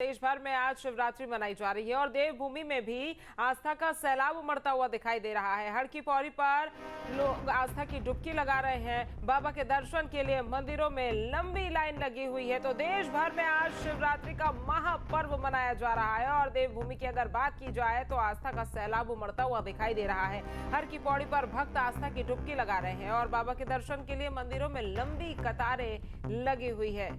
देश भर में आज शिवरात्रि मनाई जा रही है और देवभूमि में भी आस्था का सैलाब उमड़ता हुआ दिखाई दे रहा है। हर की पौड़ी पर लोग आस्था की डुबकी लगा रहे हैं। बाबा के दर्शन के लिए मंदिरों में लंबी लाइन लगी हुई है। तो देश भर में आज शिवरात्रि का महापर्व मनाया जा रहा है और देवभूमि की अगर बात की जाए तो आस्था का सैलाब उमड़ता हुआ दिखाई दे रहा है। हर की पौड़ी पर भक्त आस्था की डुबकी लगा रहे हैं और बाबा के दर्शन के लिए मंदिरों में लंबी कतारें लगी हुई है।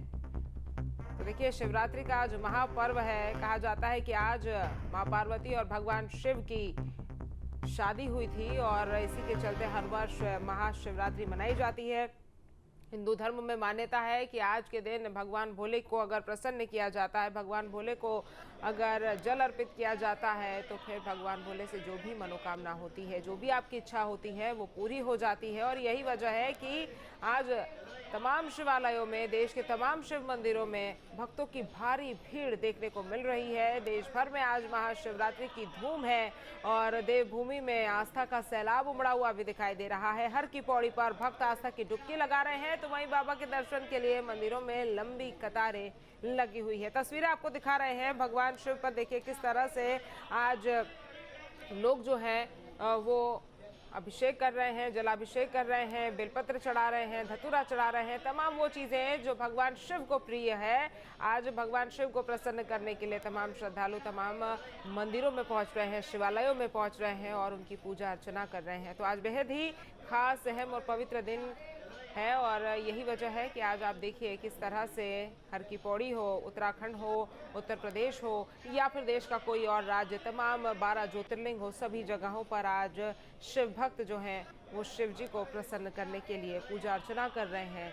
तो देखिए, शिवरात्रि का जो महापर्व है, कहा जाता है कि आज मां पार्वती और भगवान शिव की शादी हुई थी और इसी के चलते हर वर्ष महाशिवरात्रि मनाई जाती है। हिंदू धर्म में मान्यता है कि आज के दिन भगवान भोले को अगर प्रसन्न किया जाता है, भगवान भोले को अगर जल अर्पित किया जाता है तो फिर भगवान भोले से जो भी मनोकामना होती है, जो भी आपकी इच्छा होती है, वो पूरी हो जाती है। और यही वजह है कि आज तमाम शिवालयों में, देश के तमाम शिव मंदिरों में भक्तों की भारी भीड़ देखने को मिल रही है। देश भर में आज महाशिवरात्रि की धूम है और देवभूमि में आस्था का सैलाब उमड़ा हुआ भी दिखाई दे रहा है। हर की पौड़ी पर भक्त आस्था की डुबकी लगा रहे हैं तो वहीं बाबा के दर्शन के लिए मंदिरों में लंबी कतारें लगी हुई है। तस्वीरें आपको दिखा रहे हैं भगवान शिव पर। देखिए किस तरह से आज लोग जो हैं वो अभिषेक कर रहे हैं, जलाभिषेक कर रहे हैं, बेलपत्र चढ़ा रहे हैं, धतूरा चढ़ा रहे हैं, तमाम वो चीज़ें जो भगवान शिव को प्रिय है। आज भगवान शिव को प्रसन्न करने के लिए तमाम श्रद्धालु तमाम मंदिरों में पहुंच रहे हैं, शिवालयों में पहुंच रहे हैं और उनकी पूजा अर्चना कर रहे हैं। तो आज बेहद ही खास, अहम और पवित्र दिन है और यही वजह है कि आज आप देखिए किस तरह से हर की पौड़ी हो, उत्तराखंड हो, उत्तर प्रदेश हो या फिर देश का कोई और राज्य, तमाम 12 ज्योतिर्लिंग हो, सभी जगहों पर आज शिव भक्त जो हैं वो शिव जी को प्रसन्न करने के लिए पूजा अर्चना कर रहे हैं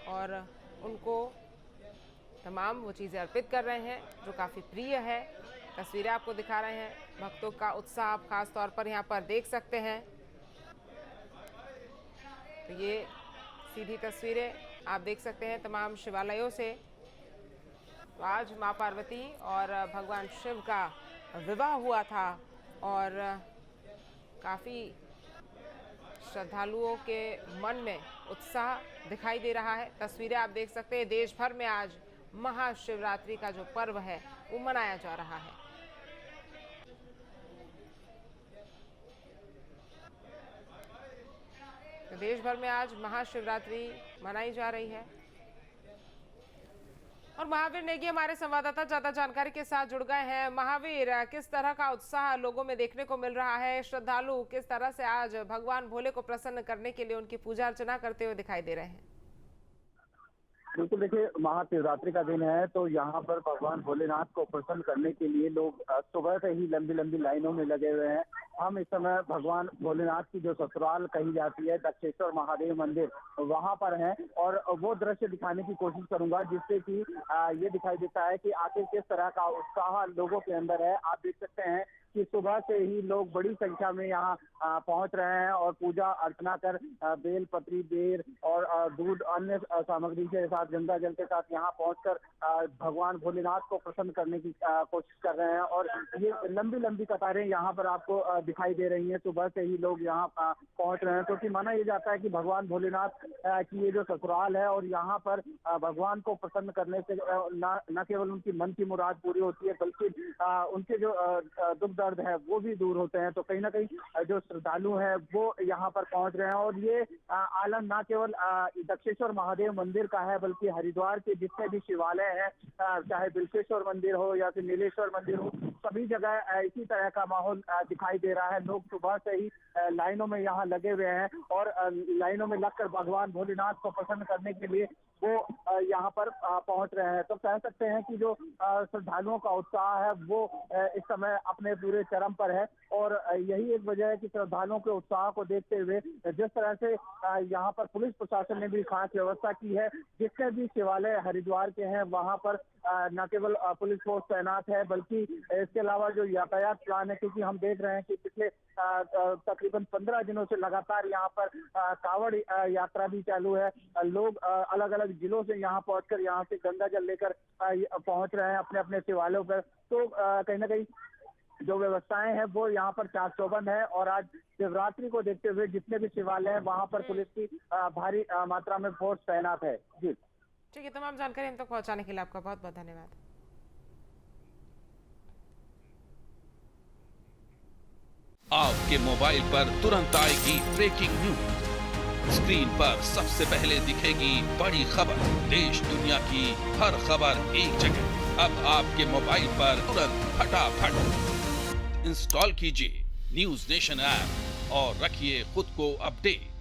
और उनको तमाम वो चीज़ें अर्पित कर रहे हैं जो काफ़ी प्रिय है। तस्वीरें आपको दिखा रहे हैं, भक्तों का उत्साह आप खास तौर पर यहाँ पर देख सकते हैं। तो ये सीधी तस्वीरें आप देख सकते हैं तमाम शिवालयों से। तो आज मां पार्वती और भगवान शिव का विवाह हुआ था और काफ़ी श्रद्धालुओं के मन में उत्साह दिखाई दे रहा है। तस्वीरें आप देख सकते हैं, देश भर में आज महाशिवरात्रि का जो पर्व है वो मनाया जा रहा है। तो देश भर में आज महाशिवरात्रि मनाई जा रही है और महावीर नेगी हमारे संवाददाता ज्यादा जानकारी के साथ जुड़ गए हैं। महावीर, किस तरह का उत्साह लोगों में देखने को मिल रहा है? श्रद्धालु किस तरह से आज भगवान भोले को प्रसन्न करने के लिए उनकी पूजा अर्चना करते हुए दिखाई दे रहे हैं? बिल्कुल, देखिए महाशिवरात्रि का दिन है तो यहाँ पर भगवान भोलेनाथ को प्रसन्न करने के लिए लोग सुबह से ही लंबी लंबी लाइनों में लगे हुए हैं। हम इस समय भगवान भोलेनाथ की जो ससुराल कही जाती है दक्षेश्वर महादेव मंदिर, वहां पर हैं और वो दृश्य दिखाने की कोशिश करूंगा जिससे कि ये दिखाई देता है कि आखिर किस तरह का उत्साह लोगों के अंदर है। आप देख सकते हैं कि सुबह से ही लोग बड़ी संख्या में यहाँ पहुंच रहे हैं और पूजा अर्चना कर बेल पत्री, बेर और दूध अन्य सामग्री के साथ, गंगा जल के साथ यहाँ पहुंचकर भगवान भोलेनाथ को प्रसन्न करने की कोशिश कर रहे हैं। और ये लंबी लंबी कतारें यहाँ पर आपको दिखाई दे रही हैं। सुबह से ही लोग यहाँ पहुंच रहे हैं क्योंकि माना यह जाता है कि भगवान भोलेनाथ की ये जो ससुराल है और यहाँ पर भगवान को प्रसन्न करने से न केवल उनकी मन की मुराद पूरी होती है बल्कि उनके जो दुख दर्द है वो भी दूर होते हैं। तो कहीं ना कहीं जो श्रद्धालु हैं वो यहाँ पर पहुंच रहे हैं और ये आलम न केवल दक्षेश्वर महादेव मंदिर का है बल्कि हरिद्वार के जितने भी शिवालय हैं, चाहे बिल्केश्वर मंदिर हो या फिर नीलेश्वर मंदिर हो, सभी जगह इसी तरह का माहौल दिखाई दे रहा है। लोग सुबह से ही लाइनों में यहाँ लगे हुए हैं और लाइनों में लगकर भगवान भोलेनाथ को प्रसन्न करने के लिए वो यहाँ पर पहुंच रहे हैं। तो कह सकते हैं कि जो श्रद्धालुओं का उत्साह है वो इस समय अपने पूरे चरम पर है और यही एक वजह है कि श्रद्धालुओं के उत्साह को देखते हुए जिस तरह से यहाँ पर पुलिस प्रशासन ने भी खास व्यवस्था की है। जितने भी शिवालय हरिद्वार के हैं वहाँ पर न केवल पुलिस फोर्स तैनात है बल्कि इसके अलावा जो यातायात प्लान है, क्योंकि हम देख रहे हैं कि पिछले तकरीबन 15 दिनों से लगातार यहाँ पर कांवड़ यात्रा भी चालू है। लोग अलग अलग जिलों से यहाँ पहुंचकर यहाँ से गंगा जल लेकर पहुंच रहे हैं अपने अपने शिवालयों पर। तो कहीं ना कहीं जो व्यवस्थाएं हैं वो यहाँ पर चाक चौबंद है और आज शिवरात्रि को देखते हुए जितने भी शिवालय हैं वहाँ पर पुलिस की भारी मात्रा में फोर्स तैनात है। जी ठीक है, तमाम जानकारी हम तक पहुंचाने के लिए आपका बहुत बहुत धन्यवाद। आपके मोबाइल पर तुरंत आएगी ब्रेकिंग न्यूज। स्क्रीन पर सबसे पहले दिखेगी बड़ी खबर। देश दुनिया की हर खबर एक जगह। अब आपके मोबाइल पर तुरंत फटाफट इंस्टॉल कीजिए न्यूज नेशन ऐप और रखिए खुद को अपडेट।